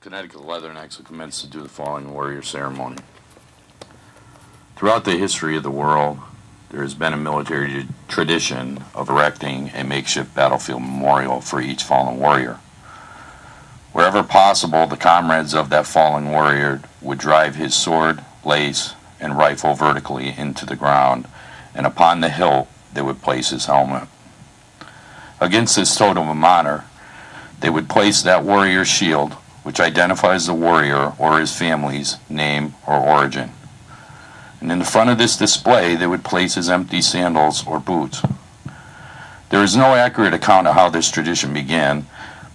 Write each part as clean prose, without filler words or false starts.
Connecticut Leathernecks have commenced to do the following warrior ceremony. Throughout the history of the world, there has been a military tradition of erecting a makeshift battlefield memorial for each fallen warrior. Wherever possible, the comrades of that fallen warrior would drive his sword, lace, and rifle vertically into the ground, and upon the hilt they would place his helmet. Against this totem of honor, they would place that warrior's shield, which identifies the warrior or his family's name or origin. And in the front of this display, they would place his empty sandals or boots. There is no accurate account of how this tradition began,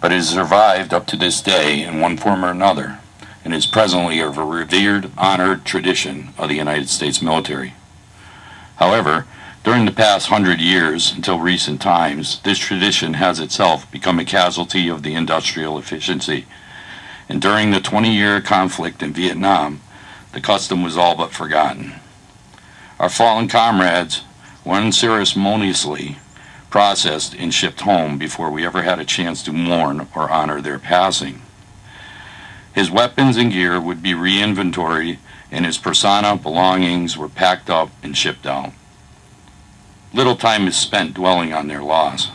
but it has survived up to this day in one form or another, and is presently a revered, honored tradition of the United States military. However, during the past 100 years until recent times, this tradition has itself become a casualty of the industrial efficiency. And during the 20-year conflict in Vietnam, the custom was all but forgotten. Our fallen comrades were unceremoniously processed and shipped home before we ever had a chance to mourn or honor their passing. His weapons and gear would be re-inventoried, and his persona belongings were packed up and shipped out. Little time is spent dwelling on their loss.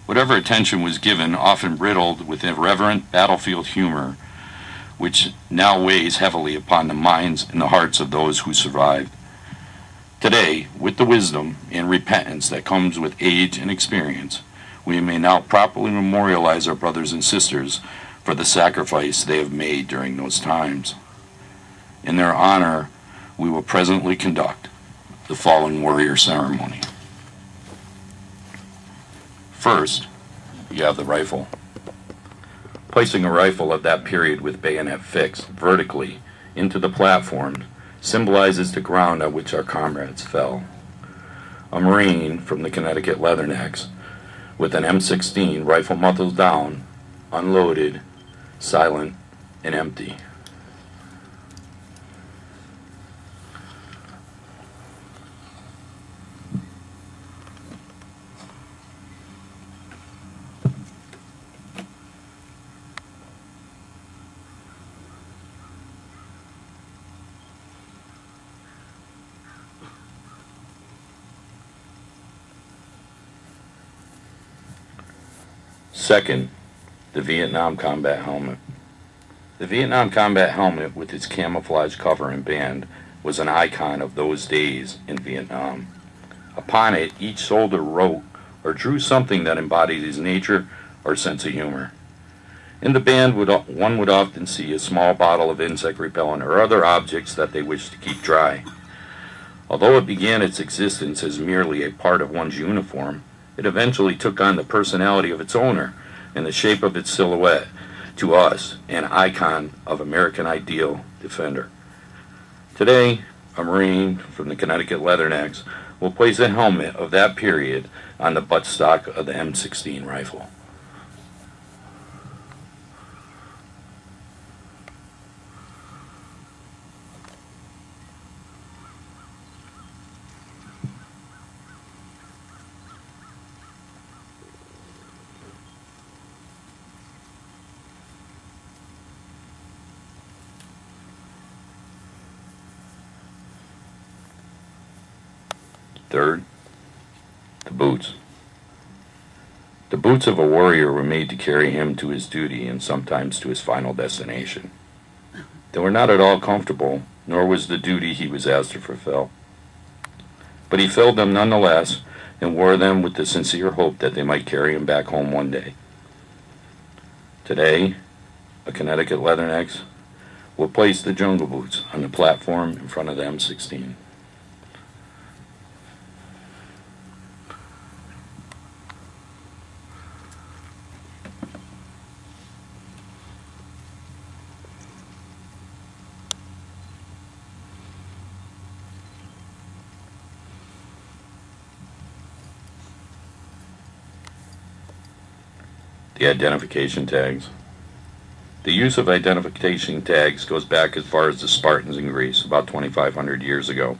Whatever attention was given, often riddled with irreverent battlefield humor, which now weighs heavily upon the minds and the hearts of those who survived. Today, with the wisdom and repentance that comes with age and experience, we may now properly memorialize our brothers and sisters for the sacrifice they have made during those times. In their honor, we will presently conduct the fallen warrior ceremony. First, you have the rifle. Placing a rifle of that period with bayonet fixed vertically into the platform symbolizes the ground on which our comrades fell. A Marine from the Connecticut Leathernecks with an M16 rifle muzzle down, unloaded, silent, and empty. Second, the Vietnam combat helmet. The Vietnam combat helmet, with its camouflage cover and band, was an icon of those days in Vietnam. Upon it, each soldier wrote or drew something that embodied his nature or sense of humor. In the band, one would often see a small bottle of insect repellent or other objects that they wished to keep dry. Although it began its existence as merely a part of one's uniform, it eventually took on the personality of its owner and the shape of its silhouette, to us, an icon of American ideal defender. Today, a Marine from the Connecticut Leathernecks will place a helmet of that period on the buttstock of the M16 rifle. Third, the boots. The boots of a warrior were made to carry him to his duty and sometimes to his final destination. They were not at all comfortable, nor was the duty he was asked to fulfill. But he filled them nonetheless and wore them with the sincere hope that they might carry him back home one day. Today, a Connecticut Leathernecks will place the jungle boots on the platform in front of the M16. The identification tags. The use of identification tags goes back as far as the Spartans in Greece, about 2,500 years ago.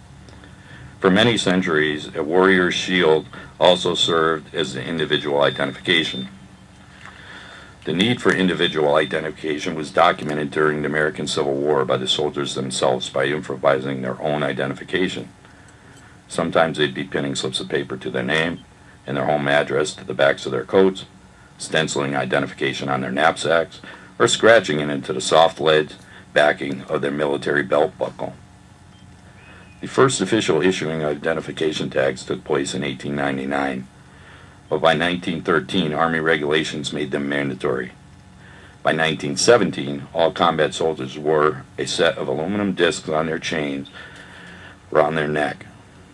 For many centuries, a warrior's shield also served as an individual identification. The need for individual identification was documented during the American Civil War by the soldiers themselves by improvising their own identification. Sometimes they'd be pinning slips of paper to their name and their home address to the backs of their coats, stenciling identification on their knapsacks, or scratching it into the soft lead backing of their military belt buckle. The first official issuing of identification tags took place in 1899, but by 1913, Army regulations made them mandatory. By 1917, all combat soldiers wore a set of aluminum discs on their chains around their neck.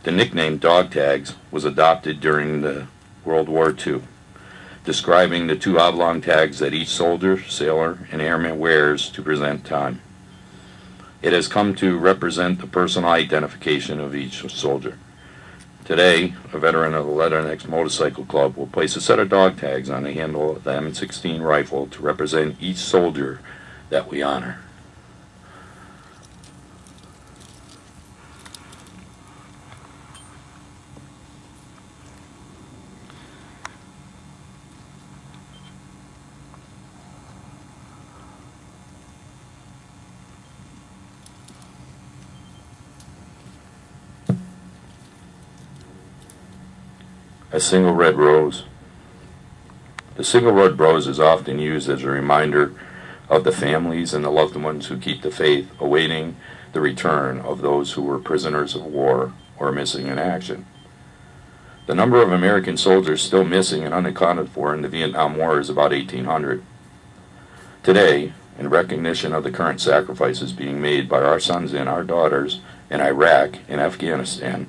The nickname dog tags was adopted during the World War II, describing the two oblong tags that each soldier, sailor, and airman wears to present time. It has come to represent the personal identification of each soldier. Today, a veteran of the Leathernecks Motorcycle Club will place a set of dog tags on the handle of the M16 rifle to represent each soldier that we honor. A single red rose. The single red rose is often used as a reminder of the families and the loved ones who keep the faith, awaiting the return of those who were prisoners of war or missing in action. The number of American soldiers still missing and unaccounted for in the Vietnam War is about 1,800. Today, in recognition of the current sacrifices being made by our sons and our daughters in Iraq and Afghanistan,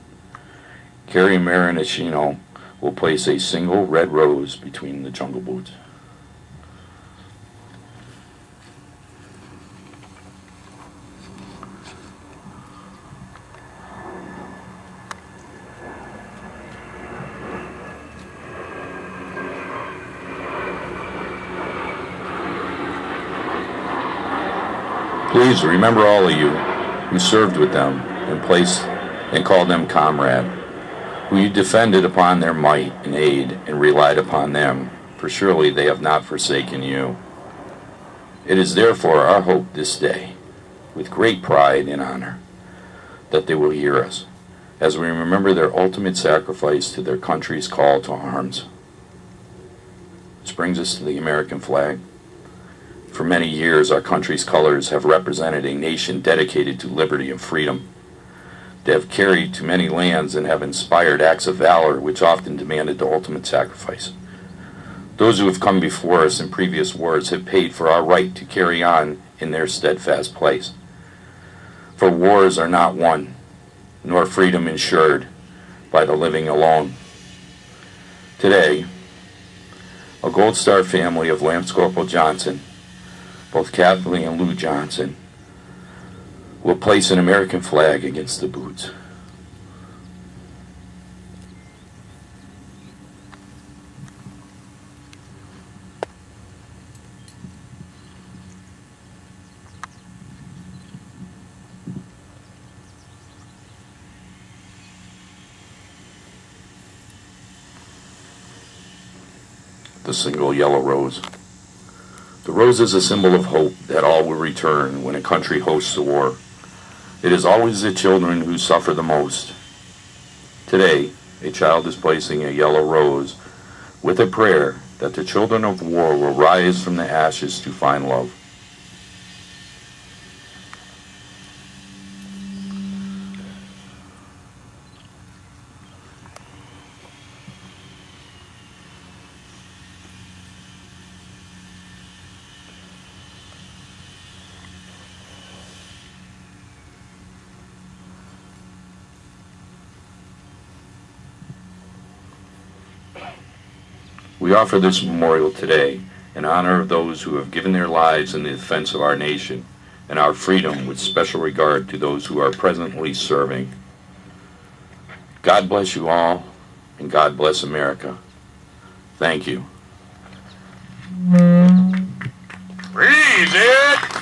Carrie Marinacino will place a single red rose between the jungle boots. Please remember all of you who served with them and called them comrade, who you defended upon their might and aid and relied upon them, for surely they have not forsaken you. It is therefore our hope this day, with great pride and honor, that they will hear us, as we remember their ultimate sacrifice to their country's call to arms. This brings us to the American flag. For many years, our country's colors have represented a nation dedicated to liberty and freedom. They have carried to many lands and have inspired acts of valor which often demanded the ultimate sacrifice. Those who have come before us in previous wars have paid for our right to carry on in their steadfast place. For wars are not won, nor freedom ensured by the living alone. Today, a Gold Star family of Lance Corporal Johnson, both Kathleen and Lou Johnson, will place an American flag against the boots. The single yellow rose. The rose is a symbol of hope that all will return when a country hosts a war. It is always the children who suffer the most. Today, a child is placing a yellow rose with a prayer that the children of war will rise from the ashes to find love. We offer this memorial today in honor of those who have given their lives in the defense of our nation and our freedom, with special regard to those who are presently serving. God bless you all, and God bless America. Thank you. Freeze it!